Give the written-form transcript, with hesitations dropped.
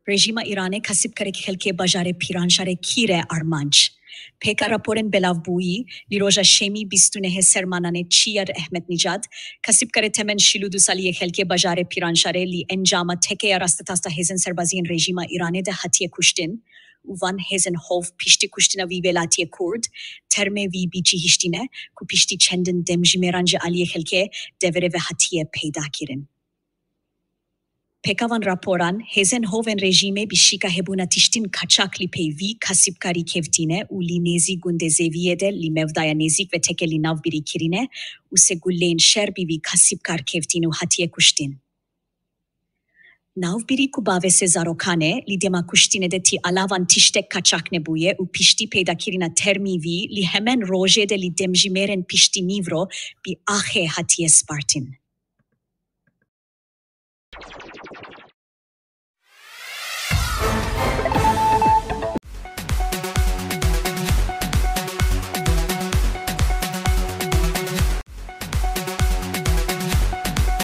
Rejima İranê kasîbkerek xelkê bajarê Pîranşarê Kîr e armanc. Pêka raporên belavbûyî li roja şemî 29 sermananê Çiyar Ehmetnîcad, kasîbkerê temen 42 saliyê xelkê bajarê Pîranşarê li encama tekeya rastetasta hêzên serbaziyên rejima İranê de hatiye kuştin û van hêzên hov piştî kuştina vî welatiyê Kurd, termê vî bîçî hiştîne ku piştî çendin demjimêran ji aliyê xelkê deverê ve hatiye peyda kirin. Pekavan raporan, hêzên hovên rejîmê bi şîka hebûna tiştîn kaçak li peyvî kasîbkarî kevtîne û li nêzî gundê zêviyê de li mevdaya nêzik ve teke li navbirî kirîne û sê gulleyên şer bi vî kasîbkar kevtîn û hatiye kuştîn. Navbirî ku bavê sê zarokan e, li dema kuştînê de tî alavan tiştek kaçak nebûye û piştî peydakirîna termî vî li hemen rojê de li demjimêrên piştî nîvro bi axê hatiye spartin.